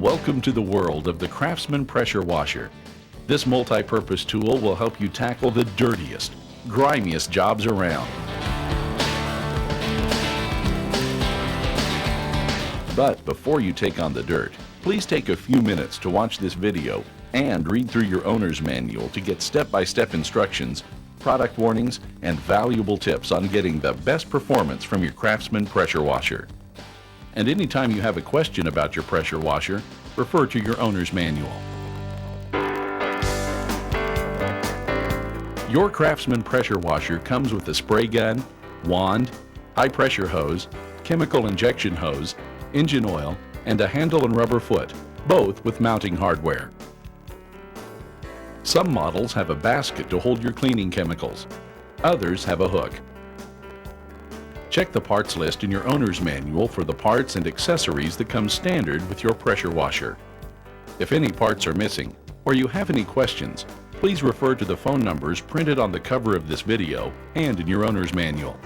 Welcome to the world of the Craftsman pressure washer. This multi-purpose tool will help you tackle the dirtiest, grimiest jobs around. But before you take on the dirt, please take a few minutes to watch this video and read through your owner's manual to get step-by-step instructions, product warnings, and valuable tips on getting the best performance from your Craftsman pressure washer. And anytime you have a question about your pressure washer, refer to your owner's manual. Your Craftsman pressure washer comes with a spray gun, wand, high pressure hose, chemical injection hose, engine oil, and a handle and rubber foot, both with mounting hardware. Some models have a basket to hold your cleaning chemicals. Others have a hook. Check the parts list in your owner's manual for the parts and accessories that come standard with your pressure washer. If any parts are missing, or you have any questions, please refer to the phone numbers printed on the cover of this video and in your owner's manual.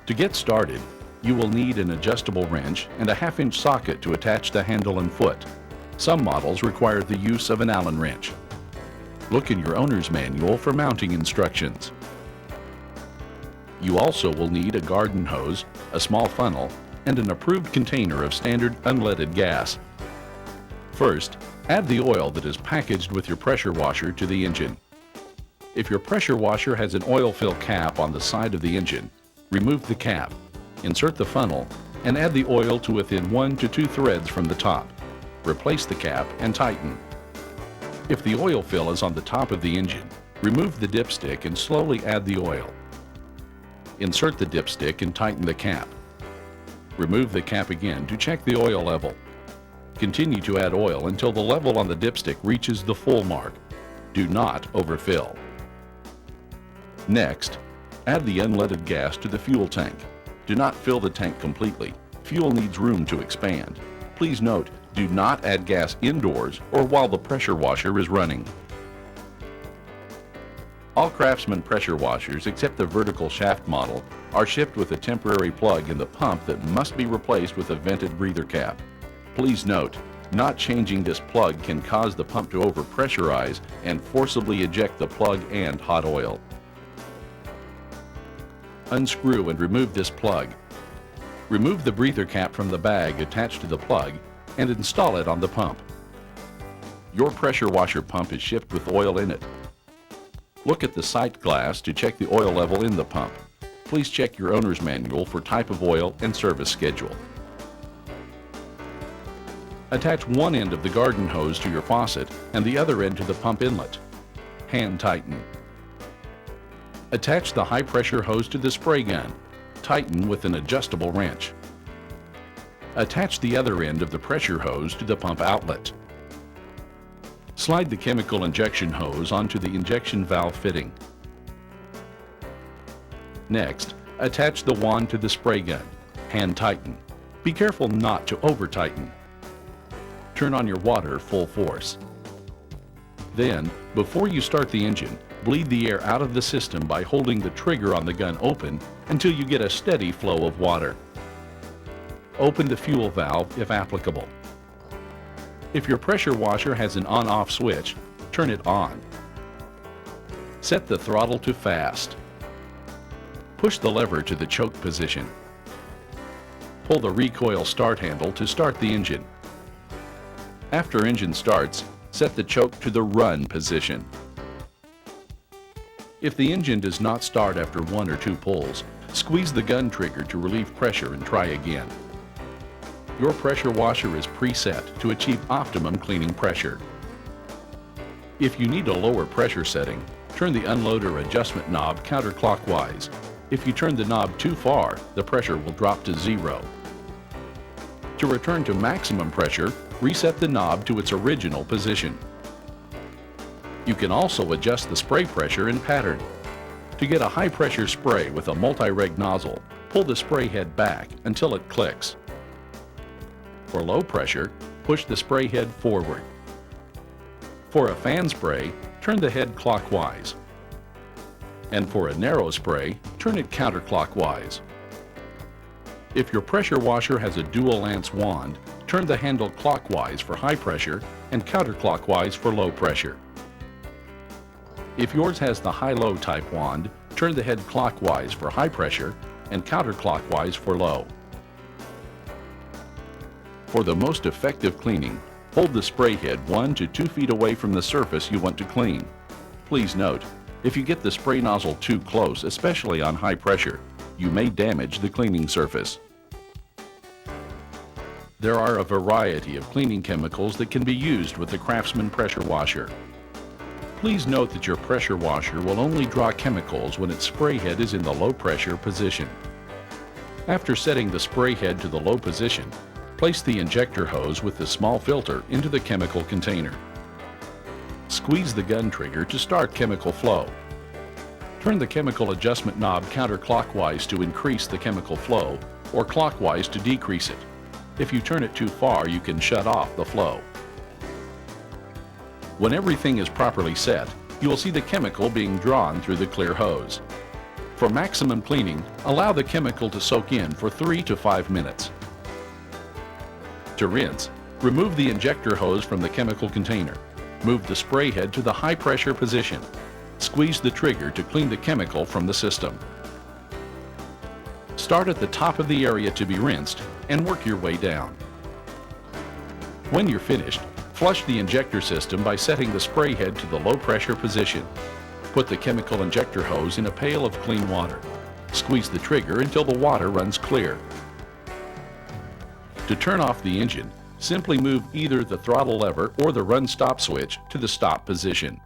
To get started, you will need an adjustable wrench and a 1/2-inch socket to attach the handle and foot. Some models require the use of an Allen wrench. Look in your owner's manual for mounting instructions. You also will need a garden hose, a small funnel, and an approved container of standard unleaded gas. First, add the oil that is packaged with your pressure washer to the engine. If your pressure washer has an oil fill cap on the side of the engine, remove the cap, insert the funnel, and add the oil to within 1 to 2 threads from the top. Replace the cap and tighten. If the oil fill is on the top of the engine, remove the dipstick and slowly add the oil. Insert the dipstick and tighten the cap. Remove the cap again to check the oil level. Continue to add oil until the level on the dipstick reaches the full mark. Do not overfill. Next, add the unleaded gas to the fuel tank. Do not fill the tank completely. Fuel needs room to expand. Please note, do not add gas indoors or while the pressure washer is running. All Craftsman pressure washers except the vertical shaft model are shipped with a temporary plug in the pump that must be replaced with a vented breather cap. Please note, not changing this plug can cause the pump to overpressurize and forcibly eject the plug and hot oil. Unscrew and remove this plug. Remove the breather cap from the bag attached to the plug and install it on the pump. Your pressure washer pump is shipped with oil in it. Look at the sight glass to check the oil level in the pump. Please check your owner's manual for type of oil and service schedule. Attach one end of the garden hose to your faucet and the other end to the pump inlet. Hand tighten. Attach the high pressure hose to the spray gun. Tighten with an adjustable wrench. Attach the other end of the pressure hose to the pump outlet. Slide the chemical injection hose onto the injection valve fitting. Next, attach the wand to the spray gun. Hand tighten. Be careful not to over-tighten. Turn on your water full force. Then, before you start the engine, bleed the air out of the system by holding the trigger on the gun open until you get a steady flow of water. Open the fuel valve if applicable. If your pressure washer has an on-off switch, turn it on. Set the throttle to fast. Push the lever to the choke position. Pull the recoil start handle to start the engine. After engine starts, set the choke to the run position. If the engine does not start after 1 or 2 pulls, squeeze the gun trigger to relieve pressure and try again. Your pressure washer is preset to achieve optimum cleaning pressure. If you need a lower pressure setting, turn the unloader adjustment knob counterclockwise. If you turn the knob too far, the pressure will drop to 0. To return to maximum pressure, reset the knob to its original position. You can also adjust the spray pressure and pattern. To get a high pressure spray with a multi-reg nozzle, pull the spray head back until it clicks. For low pressure, push the spray head forward. For a fan spray, turn the head clockwise. And for a narrow spray, turn it counterclockwise. If your pressure washer has a dual lance wand, turn the handle clockwise for high pressure and counterclockwise for low pressure. If yours has the high-low type wand, turn the head clockwise for high pressure and counterclockwise for low. For the most effective cleaning, hold the spray head 1 to 2 feet away from the surface you want to clean. Please note, if you get the spray nozzle too close, especially on high pressure, you may damage the cleaning surface. There are a variety of cleaning chemicals that can be used with the Craftsman pressure washer. Please note that your pressure washer will only draw chemicals when its spray head is in the low pressure position. After setting the spray head to the low position, place the injector hose with the small filter into the chemical container. Squeeze the gun trigger to start chemical flow. Turn the chemical adjustment knob counterclockwise to increase the chemical flow, or clockwise to decrease it. If you turn it too far, you can shut off the flow. When everything is properly set, you will see the chemical being drawn through the clear hose. For maximum cleaning, allow the chemical to soak in for 3 to 5 minutes. To rinse, remove the injector hose from the chemical container. Move the spray head to the high pressure position. Squeeze the trigger to clean the chemical from the system. Start at the top of the area to be rinsed and work your way down. When you're finished, flush the injector system by setting the spray head to the low pressure position. Put the chemical injector hose in a pail of clean water. Squeeze the trigger until the water runs clear. To turn off the engine, simply move either the throttle lever or the run-stop switch to the stop position.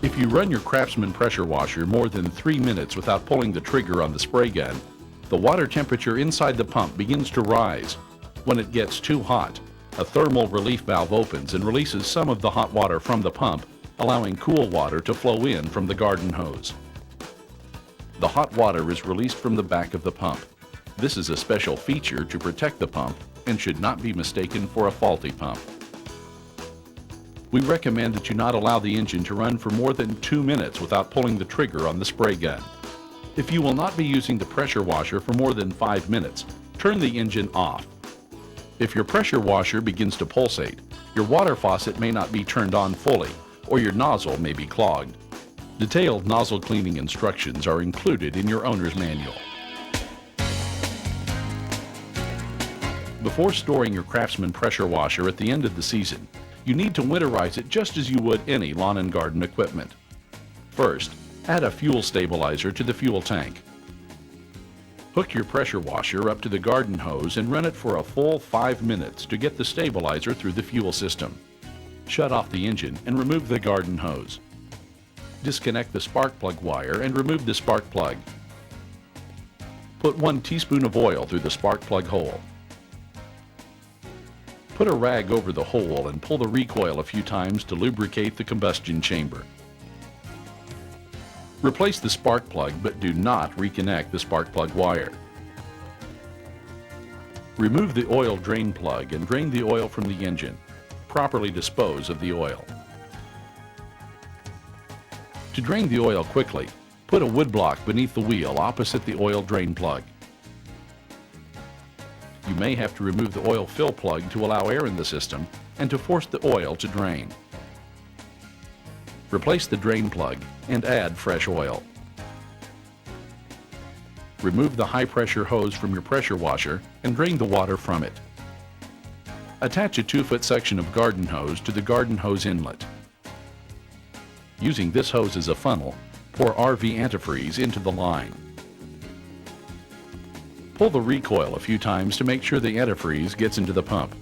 If you run your Craftsman pressure washer more than 3 minutes without pulling the trigger on the spray gun, the water temperature inside the pump begins to rise. When it gets too hot, a thermal relief valve opens and releases some of the hot water from the pump, allowing cool water to flow in from the garden hose. The hot water is released from the back of the pump. This is a special feature to protect the pump and should not be mistaken for a faulty pump. We recommend that you not allow the engine to run for more than 2 minutes without pulling the trigger on the spray gun. If you will not be using the pressure washer for more than 5 minutes, turn the engine off. If your pressure washer begins to pulsate, your water faucet may not be turned on fully, or your nozzle may be clogged. Detailed nozzle cleaning instructions are included in your owner's manual. Before storing your Craftsman pressure washer at the end of the season, you need to winterize it just as you would any lawn and garden equipment. First, add a fuel stabilizer to the fuel tank. Hook your pressure washer up to the garden hose and run it for a full 5 minutes to get the stabilizer through the fuel system. Shut off the engine and remove the garden hose. Disconnect the spark plug wire and remove the spark plug. Put 1 teaspoon of oil through the spark plug hole. Put a rag over the hole and pull the recoil a few times to lubricate the combustion chamber. Replace the spark plug, but do not reconnect the spark plug wire. Remove the oil drain plug and drain the oil from the engine. Properly dispose of the oil. To drain the oil quickly, put a wood block beneath the wheel opposite the oil drain plug. You may have to remove the oil fill plug to allow air in the system and to force the oil to drain. Replace the drain plug and add fresh oil. Remove the high-pressure hose from your pressure washer and drain the water from it. Attach a 2-foot section of garden hose to the garden hose inlet. Using this hose as a funnel, pour RV antifreeze into the line. Pull the recoil a few times to make sure the antifreeze gets into the pump.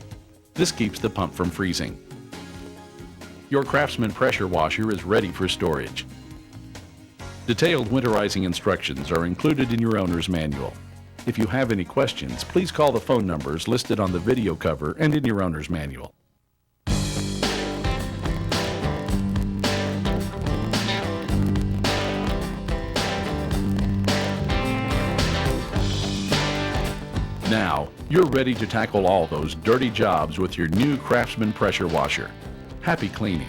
This keeps the pump from freezing. Your Craftsman pressure washer is ready for storage. Detailed winterizing instructions are included in your owner's manual. If you have any questions, please call the phone numbers listed on the video cover and in your owner's manual. Now, you're ready to tackle all those dirty jobs with your new Craftsman pressure washer. Happy cleaning!